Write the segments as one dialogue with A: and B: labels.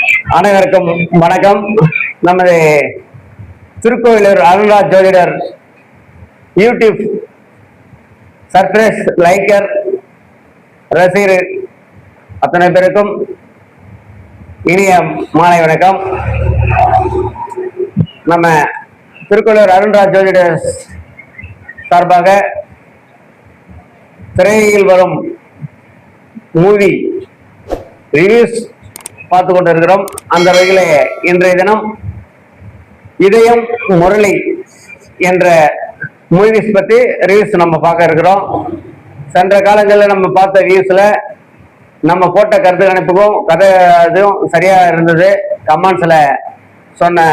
A: அனைவருக்கும் வணக்கம். நமது திருக்கோயிலூர் அருள்ராஜ் ஜோதிடர் யூடியூப் சர்ப்ரைஸ் லைக்கர் ரசிகர் அத்தனை பேருக்கும் இனிய மாலை வணக்கம். நம்ம திருக்கோயிலூர் அருள்ராஜ் ஜோதிடர் சார்பாக திரையில் வரும் மூவி ரிவ்யூஸ் பார்த்து கொண்டு இருக்கிறோம். அந்த வகையில இன்றைய தினம் இதயம் முரளி என்ற மூவிஸ் பத்தி ரிவ்யூஸ் நம்ம பார்க்க இருக்கிறோம். சென்ற காலங்களில் நம்ம பார்த்த வியூஸ்ல நம்ம போட்ட கருத்து கணிப்புக்கும் கதை இதுவும் சரியா இருந்தது. கமெண்ட்ஸ்ல சொன்ன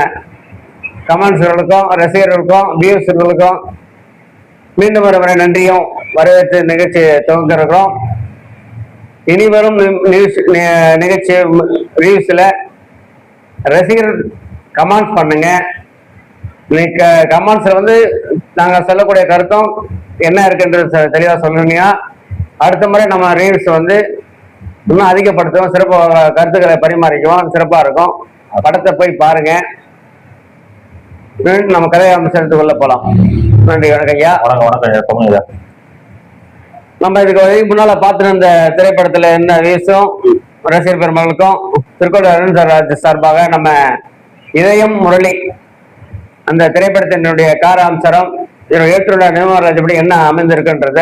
A: கமெண்ட்ஸ்களுக்கும் ரசிகர்களுக்கும் வியூஸ்களுக்கும் மீண்டும் ஒரு முறை நன்றியும் வரவேற்று நிகழ்ச்சி துவங்க இருக்கிறோம். இனி வரும் நிகழ்ச்சி ரிவ்யூஸ்ல ரசிகர் கமெண்ட்ஸ் பண்ணுங்க. கமெண்ட்ஸ்ல நாங்க சொல்லக்கூடிய கருத்தும் என்ன இருக்குன்றது தெளிவா சொல்லணும்னா அடுத்த முறை நம்ம ரிவ்யூஸ் இன்னும் அதிகப்படுத்துவோம், சிறப்பு கருத்துக்களை பரிமாறிக்குவோம், சிறப்பா இருக்கும். படத்தை போய் பாருங்க. நம்ம கதை அம்சத்துக்குள்ள போலாம். நன்றி. வணக்கம் ஐயா.
B: வணக்கம் ஐயா.
A: நம்ம இதுக்கு முன்னால பார்த்துருந்த திரைப்படத்துல என்ன வீசும் ரசிகர் பெருமக்களுக்கும் திருக்கோயிலூர் அருள்ராஜ் சார்பாக நம்ம இதயம் முரளி அந்த திரைப்படத்தினுடைய காராம்சரம் ஏற்றுள்ள நிர்மலராஜ் எப்படி என்ன அமைந்திருக்குன்றத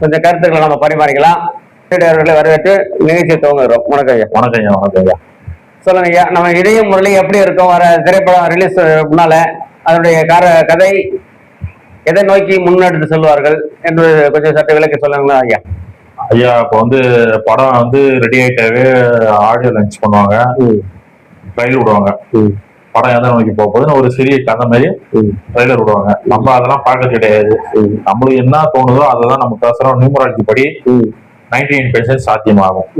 A: கொஞ்சம் கருத்துக்களை நம்ம பரிமாறிக்கலாம். அவர்களை வரவேற்று நிகழ்ச்சியை துவங்குகிறோம். வணக்கம் ஐயா.
B: வணக்கம் ஐயா. வணக்கம் ஐயா.
A: சொல்லுங்க ஐயா, நம்ம இதயம் முரளி எப்படி இருக்கும்? வர திரைப்படம் ரிலீஸ் முன்னால அதனுடைய கதை எதை நோக்கி முன்னெடுத்து சொல்லுவார்கள் என்று கொஞ்சம் சற்று விளக்கி சொல்லுங்களா ஐயா?
B: ஐயா, இப்போ படம் ரெடி ஆயிட்டாவே ஆடியோ லான்ச் பண்ணுவாங்க, ட்ரைலர் விடுவாங்க. படம் எதை நோக்கி போகுதுன்னு ஒரு சிறிய கதை மாதிரி ட்ரைலர் விடுவாங்க. நம்ம அதெல்லாம் பார்க்க கிடையாது. நம்மளுக்கு என்ன தோணுதோ அதெல்லாம் நம்ம பேசுறோம். நியூமராலஜி படி 99% சாத்தியமாகும்.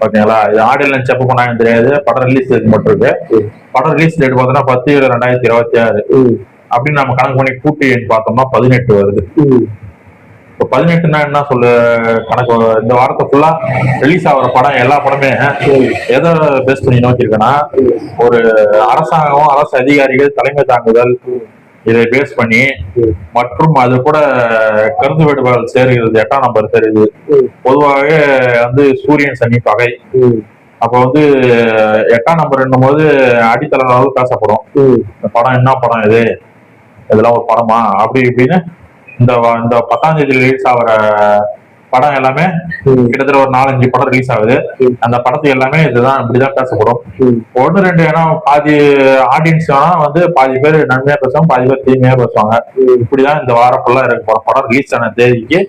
B: ஓகேங்களா? இது ஆடியோ லான்ச் எப்போ பண்ணாங்கன்னு தெரியாது. படம் ரிலீஸ் டேட் மட்டும் இருக்கு. படம் ரிலீஸ் டேட் பார்த்தோன்னா 10/7/2026 அப்படின்னு நம்ம கணக்கு பண்ணி கூட்டி பார்த்தோம்னா 18 வருது. இப்போ 18னா என்ன சொல்லு கணக்கு? இந்த வாரத்தை ஃபுல்லா ரிலீஸ் ஆகிற படம் எல்லா படமே எதை பேஸ் பண்ணி நோக்கியிருக்குன்னா ஒரு அரசாங்கம், அரசு அதிகாரிகள் தலைமை தாங்குதல் இதை பேஸ் பண்ணி மற்றும் அது கூட கருத்து வேறுபாடுகள் சேருகிறது. 8ஆம் நம்பர் சேருது. பொதுவாகவே சூரியன் சனி பகை. அப்ப 8ஆம் நம்பர் என்னும் போது அடித்தள அளவு பேசப்படும். இந்த படம் என்ன படம், இதெல்லாம் ஒரு படமா அப்படி இப்படின்னு இந்த 10ஆம் தேதி ரிலீஸ் ஆகிற படம் எல்லாமே கிட்டத்தட்ட ஒரு 4-5 படம் ரிலீஸ் ஆகுது. அந்த படத்துக்கு எல்லாமே இதுதான் இப்படிதான் பேசப்படும். 1-2 ஏன்னா பாதி ஆடியன்ஸ் பாதி பேர் நன்மையா பேசுவாங்க, பாதி பேர் தீமையா பேசுவாங்க. இப்படிதான் இந்த வாரம் ஃபுல்லா இருக்க படம் ரிலீஸ் ஆன தேதிக்கு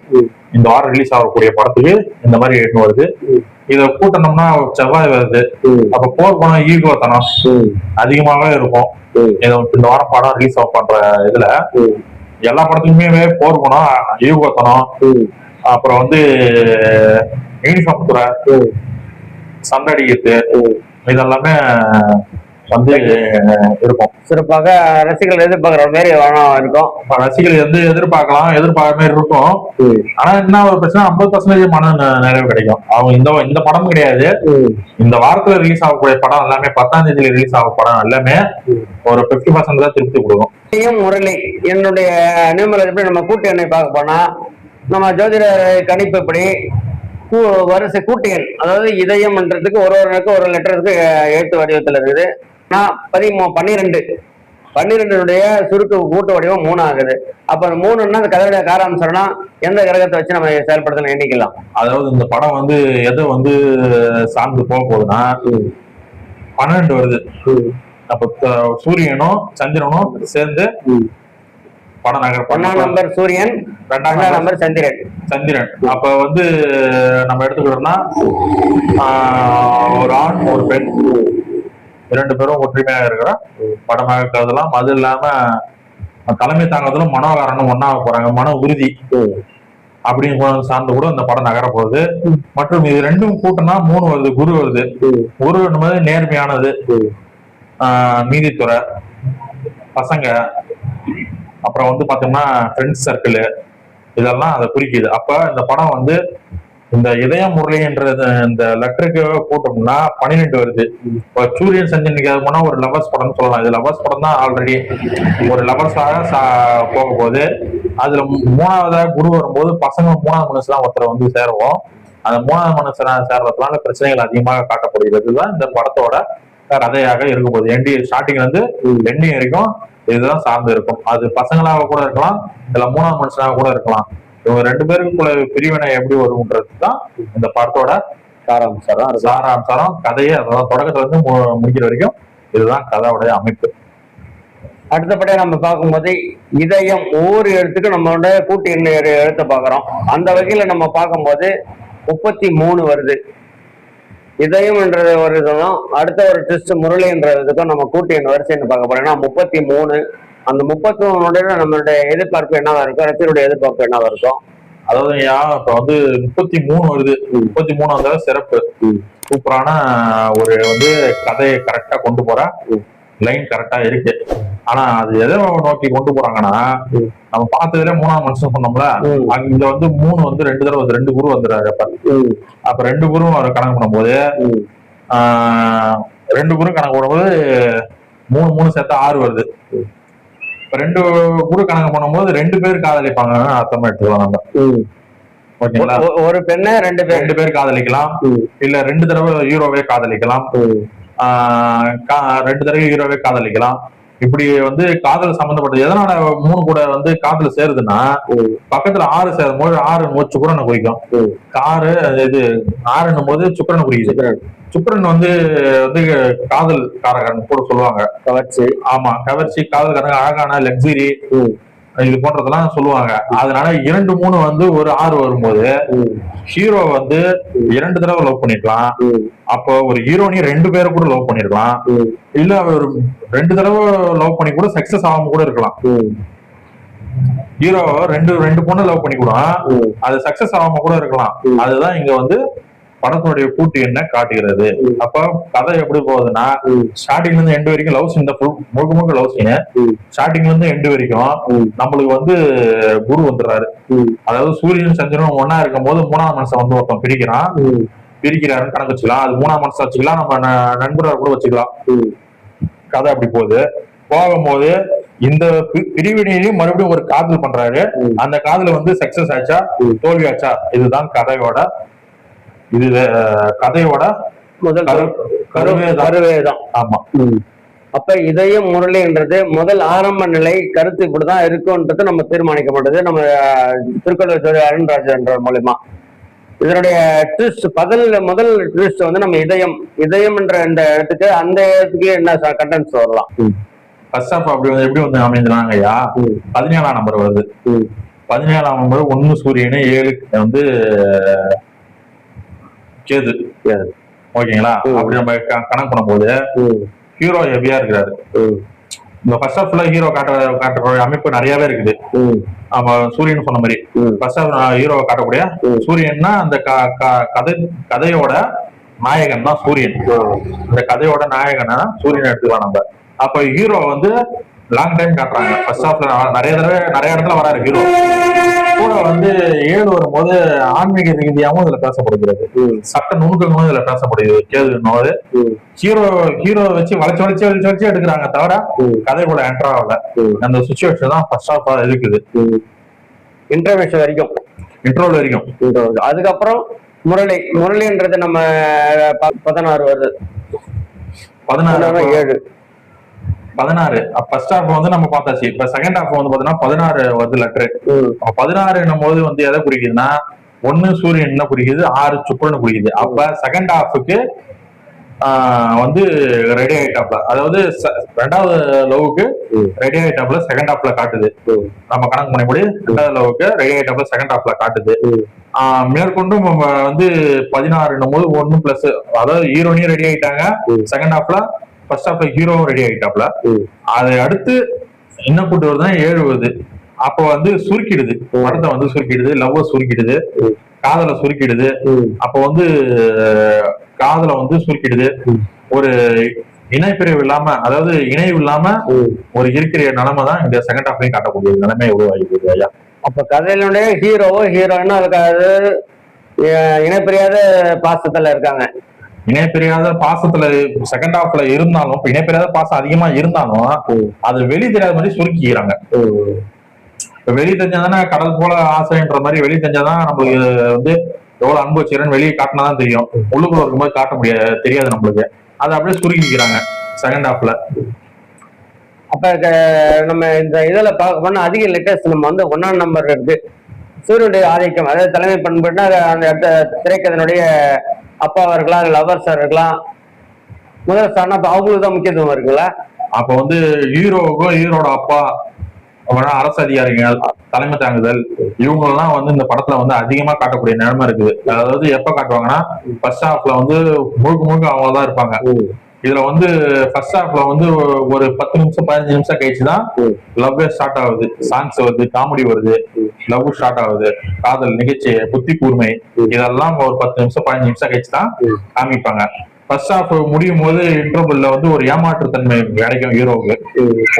B: இந்த வாரம் ரிலீஸ் ஆகக்கூடிய படத்துக்கு இந்த மாதிரி எட்டு வருது. இத கூட்டணும்னா செவ்வாய் வருது. அப்ப போர் பணம் ஈகோ தனம் அதிகமாவே இருக்கும். இந்த வாரம் படம் ரிலீஸ் பண்ற இதுல எல்லா படத்துக்குமே போர் பணம், ஈகோ தனம், அப்புறம் யூனிஃபார்ம் துறை, சண்டை அடிக்கிறது, இதெல்லாமே இருக்கும்.
A: சிறப்பாக ரசிகர்கள் எதிர்பார்க்கிற மாதிரி இருக்கும்.
B: ரசிகர்கள் எதிர்பார்க்கலாம், எதிர்பார்க்கிற மாதிரி இருக்கும். ஆனா என்ன ஒரு பிரச்சனை, 50% மன நிறைவு கிடைக்கும். அவங்க இந்த படம் கிடையாது, இந்த வாரத்துல ரிலீஸ் ஆகக்கூடிய படம் எல்லாமே 10ஆம் தேதியில ரிலீஸ் ஆக படம் எல்லாமே ஒரு 50% தான் திருப்தி கொடுக்கும்.
A: முரளி என்னுடைய நியூமரல் எப்படி நம்ம கூட்டு எண்ணை பார்க்க போனா நம்ம ஜோதிட கணிப்பு எப்படி வரிசை கூட்டு எண், அதாவது இதயம்ன்றதுக்கு ஒரு லெட்டருக்கு எழுத்து வடிவத்தில் இருக்குது. 12 சுருக்கு கூட்டு வடிவம் 3 ஆகுது. அப்ப 3ன்னா அந்த கதையுடைய காராம்சம்னா எந்த கிரகத்தை வச்சு நம்ம செயல்படுத்தணும் எண்ணிக்கலாம்.
B: அதாவது இந்த படம் எதை சார்ந்து போக போகுதுன்னா 12 வருது. அப்ப சூரியனும் சந்திரனும் சேர்ந்து படம் நகர்.
A: 1ஆம் நம்பர் சூரியன், 2ஆம் நம்பர் சந்திரன். அப்ப நம்ம எடுத்துக்கிட்டோம்னா ஒரு ஆண் ஒரு பெண் 2 பேரும் ஒற்றுமையாக இருக்கிற படமாக கருதலாம். அது இல்லாம தலைமை தாங்கறதுல மனோகாரனும் ஒன்னாக போறாங்க, மன உறுதி அப்படின்னு சார்ந்து கூட இந்த படம் நகர போகுது. மற்றும் இது ரெண்டும் கூட்டம்னா 3 வருது. குரு வருது. குரு என்பது நேர்மையானது, நீதித்துறை, பசங்க, அப்புறம் பாத்தீங்கன்னா ஃப்ரெண்ட்ஸ் சர்க்கிள், இதெல்லாம் அதை குறிக்குது. அப்ப இந்த படம்
B: இந்த இதய முரளின்றது இந்த லெட்டருக்கு போட்டோம்னா 12 வருது. இப்போ சூரியன் சந்திரனுக்கு போனா ஒரு லவர்ஸ் படம்னு சொல்லலாம். இது லவர்ஸ் படம் தான். ஆல்ரெடி ஒரு லவர்ஸாக போக போகுது. அதுல மூணாவதா குரு வரும்போது பசங்க மூணாவது மனுஷன் ஒருத்தரை வந்து சேருவோம். அந்த மூணாவது மனுஷன் சேர்றதுனால பிரச்சனைகள் அதிகமாக காட்டப்படுகிறதுதான் இந்த படத்தோட கதையாக இருக்க போகுது. ஸ்டார்டிங் வந்து எண்டிங் வரைக்கும் இதுதான் சார்ந்து இருக்கும். அது பசங்களாக கூட இருக்கலாம், இல்ல மூணாவது மனுஷனாக கூட இருக்கலாம். இவங்க 2 பேருக்குள்ள பிரிவினை எப்படி வரும்ன்றது தான் இந்த படத்தோட சாராம்சம். கதையை அதாவது தொடக்கத்துல இருந்து முடிக்கிற வரைக்கும் இதுதான் கதையோடைய அமைப்பு.
A: அடுத்தபடியா நம்ம பார்க்கும்போது இதயம் ஒவ்வொரு எழுத்துக்கும் நம்மளோட கூட்டு எண்ண எழுத்த பாக்குறோம். அந்த வகையில நம்ம பார்க்கும்போது 33 வருது. இதயம் என்றது ஒரு இதுவும் அடுத்த ஒரு ட்விஸ்ட் முரளி என்றதுக்கும் நம்ம கூட்டு எண் வரிசைன்னு பார்க்க போறோம்னா 33. அந்த 33 நம்மளுடைய எதிர்பார்ப்பு என்னவா இருக்கும், ரசிகருடைய எதிர்பார்ப்பு என்னவா இருக்கும்?
B: அதாவது இப்ப வந்து 33 வருது. 33 வந்தாலும் சிறப்பு. சூப்பரான ஒரு வந்து கதையை கரெக்டா கொண்டு போற லைன் கரெக்டா இருக்கு. ஆனா அது எதை நோக்கி கொண்டு போறாங்கன்னா, நம்ம பார்த்ததுல மூணாவது மனுஷன் சொன்னோம்ல, இங்க வந்து 3 வந்து 2 தடவை 2 குரு வந்துடுறாரு. அப்ப 2 குரு கணக்கு பண்ணும்போது 2 குரு கணக்கு பண்ணும்போது 3 சேர்த்தா 6 வருது. இப்ப 2 குரு கணக்கு பண்ணும்போது 2 பேர் காதலிப்பாங்க அர்த்தமா எடுத்துக்கலாம் நம்ம. ஓகேங்களா?
A: ஒரு பெண்ணை 2
B: பேர் காதலிக்கலாம், இல்ல 2 தடவை ஹீரோவே காதலிக்கலாம், 2 தடவை ஹீரோவே காதலிக்கலாம். இப்படி வந்து காதல் சம்பந்தப்பட்டது. எதனால 3 கூட வந்து காதல் சேருதுன்னா, பக்கத்துல 6 சேரும் போது 6 சுக்கரனை குறிக்கும். இது 6 போது சுக்கரனை குறிக்குது. சுக்கரன் வந்து காதல் காரகன் கூட சொல்லுவாங்க.
A: கவர்ச்சி.
B: ஆமா, கவர்ச்சி, காதல் காரகன், அழகான லக்ஸரி இது போன்றதெல்லாம் சொல்லுவாங்க. அதனால 2, 3 வந்து ஒரு 6 வரும்போது ஹீரோ வந்து 2 தடவை லவ் பண்ணிருக்கலாம். அப்போ ஒரு ஹீரோனி 2 பேரை கூட லவ் பண்ணிருக்கலாம், இல்ல ஒரு 2 தடவை லவ் பண்ணி கூட சக்சஸ் ஆகாம கூட இருக்கலாம். ஹீரோ 2 பொண்ணு லவ் பண்ணி கூட அது சக்சஸ் ஆகாம கூட இருக்கலாம். அதுதான் இங்க வந்து படத்தினுடைய கூட்டு என்ன காட்டுகிறது. அப்ப கதை எப்படி போகுதுன்னா, ஸ்டார்டிங்ல இருந்து எண்டு வரைக்கும் லவ் சீன், முழுக்க லவ் சீன். ஸ்டார்டிங்ல இருந்து எண்டு வரைக்கும் நம்மளுக்கு வந்து குரு வந்துடுறாரு. அதாவது சூரியன் சந்திரனும் ஒன்னா இருக்கும் போது மூணாவது மனுஷன் வந்து ஒருத்தன் பிரிக்கிறாருன்னு கணக்கு வச்சுக்கலாம். அது மூணாவது மனுஷன் வச்சுக்கலாம், நம்ம நண்பராக கூட வச்சுக்கலாம். கதை அப்படி போகும்போது இந்த பிரிவினையிலையும் மறுபடியும் ஒரு காதல் பண்றாரு. அந்த காதல் வந்து சக்சஸ் ஆச்சா தோல்வி ஆச்சா, இதுதான் கதையோட
A: முதல் கருவேதான்.
B: ஆமா.
A: அப்ப இதயம் முரளின்றது முதல் ஆரம்ப நிலை கருத்து இப்படிதான் இருக்கும்ன்றது நம்ம தீர்மானிக்கப்பட்டது நம்ம திருக்குறள் அருண்ராஜ் என்ற மூலமா. இதனுடைய ட்விஸ்ட் முதல் ட்விஸ்ட் வந்து நம்ம இதயம் என்ற இந்த இடத்துக்கு அந்த இடத்துக்கு என்ன கண்டென்ட்ஸ் வரலாம்.
B: ஃபர்ஸ்ட் ஆஃப் அப்படி வந்து எப்படி வந்து அமைஞ்சினாங்க ஐயா, 17ஆம் நம்பர் வருது. 17ஆம் நம்பர் 1 சூரியனு 7 வந்து கேது. ஓகேங்களா? அப்படி நம்ம கணக்கு பண்ணும்போது ஹீரோ ஹெவியா இருக்கிறாரு. இந்த ஃபர்ஸ்ட் ஆஃப்ல ஹீரோ காட்டுற அமைப்பு நிறையவே இருக்குது. நம்ம சூரியன் சொன்ன மாதிரி ஃபர்ஸ்ட் ஆஃப் ஹீரோ காட்டக்கூடிய சூரியன்னா அந்த கதையோட நாயகன் தான் சூரியன். இந்த கதையோட நாயகனா சூரியன் எடுத்துக்கலாம் நம்ம. அப்ப ஹீரோ வந்து லாங் டைம் காட்டுறாங்க. ஃபர்ஸ்ட் ஆஃப்ல நிறைய இடத்துல வராரு ஹீரோ. கூட வந்து 7 வரும்போது ஆன்மீக ரீதியாகவும் இதுல பேசப்படுகிறது, சட்ட நுணுக்கங்களும் இதுல பேசப்படுகிறது. கேது ஹீரோ வச்சு வளைச்சு எடுக்கிறாங்க தவிர கதைக்குள்ள என்டர் ஆகல. அந்த சுச்சுவேஷன் தான் ஃபர்ஸ்ட் ஆஃப் இருக்குது.
A: இன்டர்வேஷன் வரைக்கும்,
B: இன்ட்ரோல் வரைக்கும்.
A: அதுக்கப்புறம் முரளின்றது நம்ம 16 வருது.
B: 16 ஃபர்ஸ்ட் ஹாஃப் வந்து நம்ம பார்த்தாச்சு. இப்ப செகண்ட் ஹாஃப் வந்து பாத்தீங்கன்னா 16 வருது லெட்டரு. 16 போது வந்து எதை குறிக்குதுன்னா, 1 சூரியன் என்ன குறிக்குது, 6 சுக்கரன் குறிக்குது. அப்ப செகண்ட் ஹாஃபுக்கு வந்து ரெடி ஆயிட்டாப்ல, அதாவது 2வது லவ்வுக்கு ரெடி ஆயிட்டாப்ல செகண்ட் ஹாஃப்ல காட்டுது. நம்ம கணக்கு பண்ணி 2வது லவ்வுக்கு ரெடி ஆயிட்டாப்ல செகண்ட் ஹாஃப்ல காட்டுது. மேற்கொண்டும் நம்ம வந்து 16 போது 1 பிளஸ், அதாவது ஹீரோனியும் ரெடி ஆயிட்டாங்க செகண்ட் ஹாஃப்ல, ஃபர்ஸ்ட் ஹாஃப்ல ஹீரோவும் ரெடி ஆயிட்டாப்ல. அதை அடுத்து என்ன கூட்டு வருதுன்னா 7 வருது. அப்ப வந்து சுருக்கிடுது, படத்தை வந்து சுருக்கிடுது, லவ்வ சுருக்கிடுது, காதலை சுருக்கிடுது. அப்ப வந்து காதலை வந்து சுருக்கிடுது. ஒரு இணைப்பிரிவு இல்லாம, அதாவது இணைவு இல்லாம ஒரு இருக்கிற நிலைமை தான் இந்த செகண்ட் ஹாஃப்லயும் காட்டக்கூடிய நிலைமை உருவாகிடுது ஐயா.
A: அப்ப கதையினுடைய ஹீரோயினும் அதுக்காக இணைப்பிரியாத பாசத்துல இருக்காங்க.
B: இணைப்பிரியாத பாசத்துல செகண்ட் ஹாஃப்ல இருந்தாலும், இப்ப இணைப்பிரியாத பாசம் அதிகமா இருந்தாலும் அது வெளி தெரியாத மாதிரி சுருக்கிக்கிறாங்க. இப்ப வெளியே தெரிஞ்சாதானே கடல் போல ஆசைன்ற மாதிரி வெளியே தெரிஞ்சாதான் நம்மளுக்கு வந்து எவ்வளவு அன்பு வச்சுக்கிறேன்னு வெளியே காட்டினாதான் தெரியும். உள்ளுக்குள்ள இருக்கும்போது காட்ட முடியாது, தெரியாது நம்மளுக்கு. அதை அப்படியே சுருக்கிக்கிறாங்க செகண்ட் ஹாஃப்ல.
A: அப்ப நம்ம இந்த இதுல பார்க்க போனா அதிக லேட்டஸ்ட் நம்ம வந்து 1ஆம் நம்பர் இருக்கு. சூரியனுடைய ஆதிக்கம், அதாவது தலைமை பண்புன்னா அந்த திரைக்கதனுடைய அப்பாவா இருக்கலாம், லவர்ஸா இருக்கலாம், முதல் ஸ்தானம். அப்ப அவங்களுக்கு தான் முக்கியத்துவம் இருக்குல்ல.
B: அப்ப வந்து ஹீரோவுக்கும் ஹீரோட அப்பா, அரசு அதிகாரிகள், தலைமை தாங்குதல், இவங்கெல்லாம் வந்து இந்த படத்துல வந்து அதிகமா காட்டக்கூடிய நிலைமை இருக்குது. அதாவது எப்ப காட்டுவாங்கன்னா ஃபர்ஸ்ட் ஹாஃப்ல வந்து முழுக்க முழுக்க அவங்க தான் இருப்பாங்க. இதுல வந்து ஃபர்ஸ்ட் ஹாஃப்ல வந்து ஒரு 10 நிமிஷம் 15 நிமிஷம் கழிச்சுதான் லவ் ஸ்டார்ட் ஆகுது. சாங்ஸ் வருது, காமெடி வருது, லவ் ஸ்டார்ட் ஆகுது, காதல், நிகழ்ச்சி, புத்தி கூர்மை, இதெல்லாம் ஒரு 10 நிமிஷம் 15 நிமிஷம் கழிச்சுதான் காமிப்பாங்க. ஃபர்ஸ்ட் ஹாஃப் முடியும் போது இன்டர்வல்ல வந்து ஒரு ஏமாற்று தன்மை கிடைக்கும் ஹீரோவுக்கு.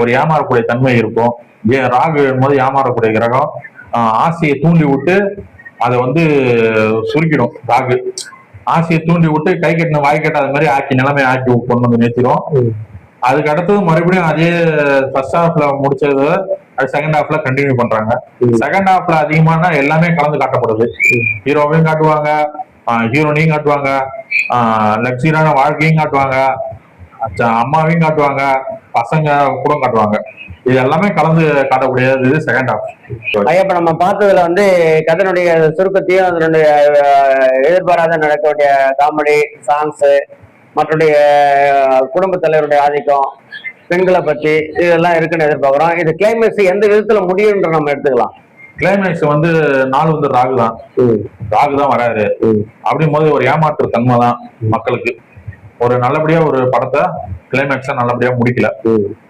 B: ஒரு ஏமாறக்கூடிய தன்மை இருக்கும். ராகு போது ஏமாறக்கூடிய கிரகம் ஆசையை தூண்டி விட்டு அதை வந்து சுருக்கிடும். ராகு ஆசையை தூண்டி விட்டு கை கட்டின வாய் கட்டாத மாதிரி ஆக்கி நிலைமை ஆக்கி கொண்டு வந்து நிறுத்திடும். அதுக்கு அடுத்தது மறுபடியும் அதே ஃபர்ஸ்ட் ஹாஃப்ல முடிச்சது அது செகண்ட் ஹாஃப்ல கண்டினியூ பண்றாங்க. செகண்ட் ஹாஃப்ல அதிகமான எல்லாமே கலந்து காட்டப்படுது. ஹீரோவையும் காட்டுவாங்க, ஹீரோனையும் காட்டுவாங்க, லக்ஸரியான வாழ்க்கையும் காட்டுவாங்க, அம்மாவையும் காட்டுவாங்க, பசங்க கூட காட்டுவாங்க. இது எல்லாமே கலந்து காட்டக்கூடியது இது செகண்ட் ஹாஃப்.
A: இப்ப நம்ம பார்த்ததுல வந்து கதனுடைய சுருக்கத்தையும் அதனுடைய எதிர்பாராத நடக்கக்கூடிய காமெடி சாங்ஸ், மற்றடைய குடும்ப தலைவருடைய ஆதிக்கம், பெண்களை பத்தி இதெல்லாம் இருக்குன்னு எதிர்பார்க்கிறோம். இது கிளைமேக்ஸ் எந்த விதத்துல முடியும்ன்ற நம்ம எடுத்துக்கலாம்.
B: கிளைமேக்ஸ் வந்து நாள் வந்து ராகு தான் வராரு. அப்படியும் போது ஒரு ஏமாற்று தன்மை தான் மக்களுக்கு. ஒரு நல்லபடியா ஒரு படத்தை கிளைமேக்ஸா நல்லபடியா முடிக்கல,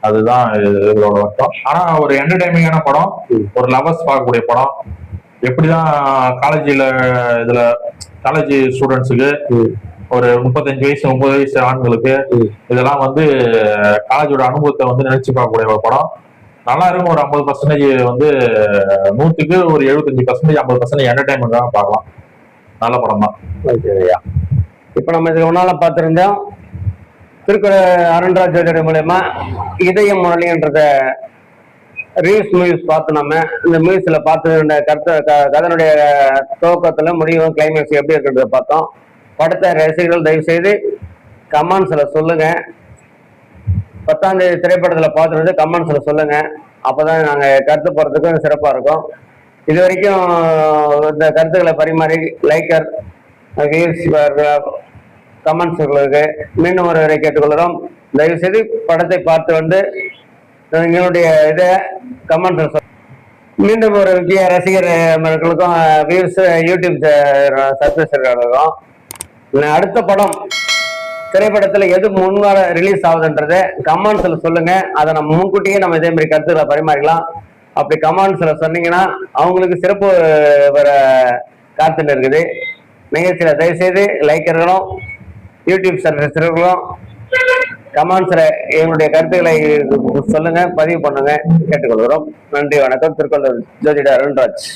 B: அதுதான் இதோட வருத்தம். ஆனா ஒரு என்டர்டைனிங்கான படம், ஒரு லவர்ஸ் பார்க்கக்கூடிய படம். எப்படிதான் காலேஜ்ல இதுல காலேஜ் ஸ்டூடெண்ட்ஸுக்கு ஒரு 35 வயசு 30 வயசு ஆண்களுக்கு இதெல்லாம் வந்து காலேஜோட அனுபவத்தை வந்து நினைச்சு பார்க்கக்கூடிய ஒரு படம். நல்லா இருக்கும். ஒரு 50% வந்து 100க்கு ஒரு 75% 50% என்டர்டைன்மெண்டாக பார்க்கலாம். நல்ல படம் தான்.
A: இப்ப நம்ம இது ஒன்னால பார்த்திருந்தோம். திருக்குற அருண்ராஜ் மூலயமா இதயம் முரளின்றத ரீல்ஸ் மூவிஸ் பார்த்து நம்ம இந்த மூவிஸ்ல பார்த்து கதனுடைய துவக்கத்துல முடிவும் கிளைமேக்ஸ் எப்படி இருக்கிறத பார்த்தோம். படத்தை ரசிகர்கள் தயவு செய்து கமெண்ட்ஸ்ல சொல்லுங்க. 10ஆம் தேதி திரைப்படத்துல பார்த்துட்டு கமெண்ட்ஸ்ல சொல்லுங்க. அப்பதான் நாங்க கருத்து போறதுக்கும் சிறப்பா இருக்கும். இது வரைக்கும் இந்த கருத்துக்களை பரிமாறி லைக்கர் கமெண்ட்ஸ்களுக்கு மீண்டும் ஒரு கேட்டுக்கொள்கிறோம். தயவு செய்து படத்தை பார்த்து வந்து எங்களுடைய இதை கமெண்ட்ஸ் மீண்டும் ஒரு முக்கிய ரசிகர்களுக்கும் வியூஸ் யூடியூப் சப்ஸ்கிரைபர்களுக்கும் அடுத்த படம் திரைப்படத்துல எது முன்னால ரிலீஸ் ஆகுதுன்றத கமெண்ட்ஸ்ல சொல்லுங்க. அதை நம்ம முன்கூட்டியே நம்ம இதே மாதிரி கருத்துக்களை பரிமாறிக்கலாம். அப்படி கமெண்ட்ஸ்ல சொன்னீங்கன்னா அவங்களுக்கு சிறப்பு வர காத்துட்டு இருக்குது. நிகழ்ச்சியில தயவுசெய்து லைக்கர்களும் யூடியூப் சர்வீஸ்களும் கமெண்ட்ஸ்ல எங்களுடைய கருத்துக்களை சொல்லுங்க, பதிவு பண்ணுங்க, கேட்டுக்கொள்கிறோம். நன்றி, வணக்கம். திருக்கோளூர் ஜோதிடர் அருண்ராஜ்.